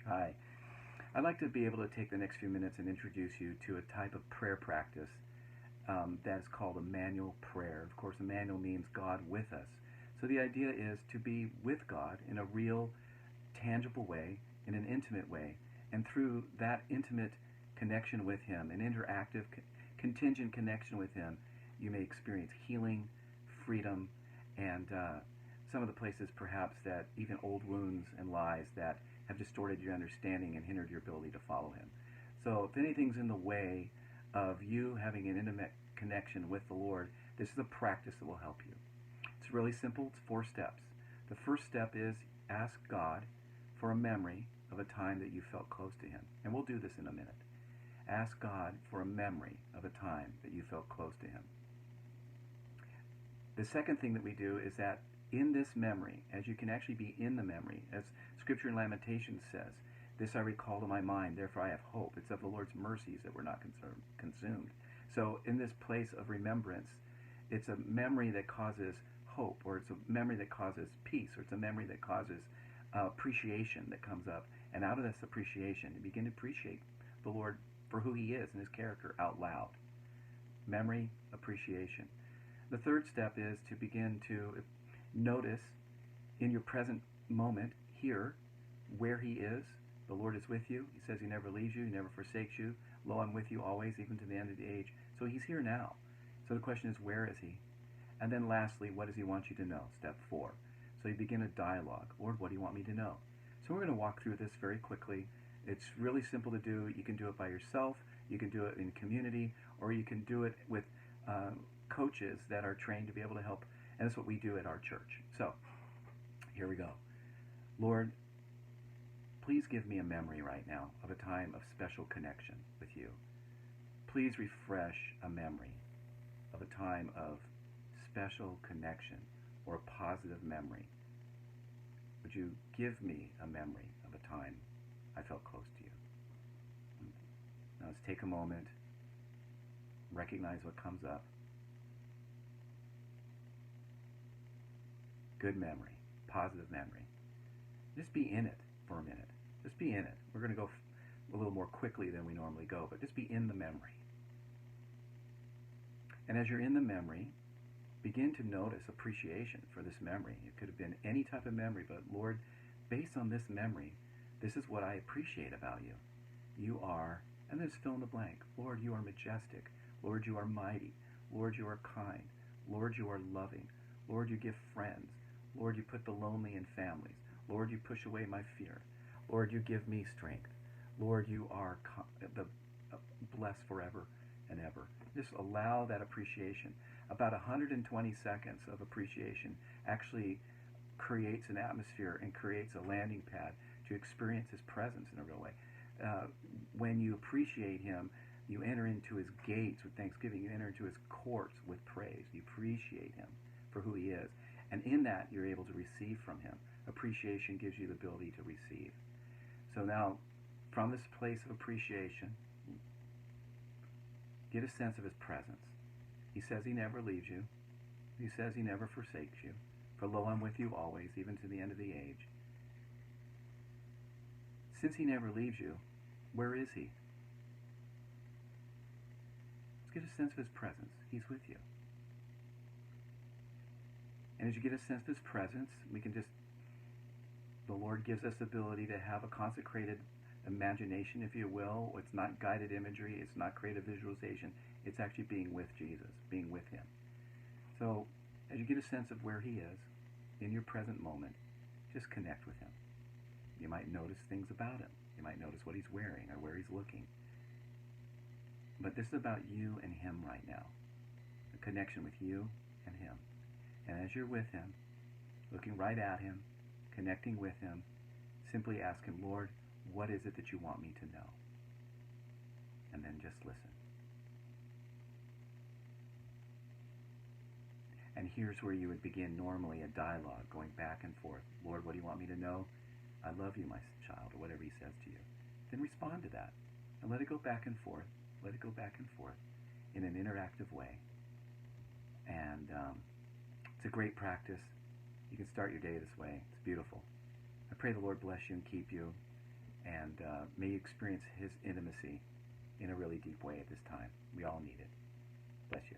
Hi. I'd like to be able to take the next few minutes and introduce you to a type of prayer practice that is called Immanuel Prayer. Of course, Immanuel means God with us. So the idea is to be with God in a real, tangible way, in an intimate way, and through that intimate connection with Him, an interactive, contingent connection with Him, you may experience healing, freedom, and some of the places perhaps that even old wounds and lies that have distorted your understanding and hindered your ability to follow Him. So if anything's in the way of you having an intimate connection with the Lord, this is a practice that will help you. It's really simple. It's 4 steps. The first step is ask God for a memory of a time that you felt close to Him. And we'll do this in a minute. Ask God for a memory of a time that you felt close to Him. The second thing that we do is that in this memory, as you can actually be in the memory, as Scripture in Lamentations says, this I recall to my mind, therefore I have hope. It's of the Lord's mercies that we're not consumed. So in this place of remembrance, it's a memory that causes hope, or it's a memory that causes peace, or it's a memory that causes appreciation that comes up. And out of this appreciation, you begin to appreciate the Lord for who He is and His character out loud. Memory, appreciation. The third step is to begin to notice in your present moment here where He is. The Lord is with you. He says He never leaves you. He never forsakes you. Lo, I'm with you always, even to the end of the age. So He's here now. So the question is, where is He? And then lastly, what does He want you to know? Step 4. So you begin a dialogue. Lord, what do you want me to know? So we're going to walk through this very quickly. It's really simple to do. You can do it by yourself. You can do it in community, or you can do it with coaches that are trained to be able to help. And that's what we do at our church. So here we go. Lord, please give me a memory right now of a time of special connection with you. Please refresh a memory of a time of special connection or a positive memory. Would you give me a memory of a time I felt close to you? Now let's take a moment, recognize what comes up. Good memory, positive memory. Just be in it for a minute. Just be in it. We're going to go a little more quickly than we normally go, but just be in the memory. And as you're in the memory, begin to notice appreciation for this memory. It could have been any type of memory, but Lord, based on this memory, this is what I appreciate about you. You are, and then just fill in the blank. Lord, you are majestic. Lord, you are mighty. Lord, you are kind. Lord, you are loving. Lord, you give friends. Lord, you put the lonely in families. Lord, you push away my fear. Lord, you give me strength. Lord, you are blessed forever and ever. Just allow that appreciation. About 120 seconds of appreciation actually creates an atmosphere and creates a landing pad to experience His presence in a real way. When you appreciate Him, you enter into His gates with thanksgiving. You enter into His courts with praise. You appreciate Him for who He is. And in that, you're able to receive from Him. Appreciation gives you the ability to receive. So now, from this place of appreciation, get a sense of His presence. He says He never leaves you. He says He never forsakes you. For lo, I'm with you always, even to the end of the age. Since He never leaves you, where is He? Let's get a sense of His presence. He's with you. And as you get a sense of His presence, the Lord gives us the ability to have a consecrated imagination, if you will. It's not guided imagery. It's not creative visualization. It's actually being with Jesus, being with Him. So as you get a sense of where He is in your present moment, just connect with Him. You might notice things about Him. You might notice what He's wearing or where He's looking. But this is about you and Him right now. A connection with you and Him. And as you're with Him, looking right at Him, connecting with Him, simply ask Him, Lord, what is it that you want me to know? And then just listen. And here's where you would begin normally a dialogue, going back and forth. Lord, what do you want me to know? I love you, my child, or whatever He says to you. Then respond to that. And let it go back and forth. Let it go back and forth in an interactive way. And it's a great practice. You can start your day this way. It's beautiful. I pray the Lord bless you and keep you. And may you experience his intimacy in a really deep way at this time. We all need it. Bless you.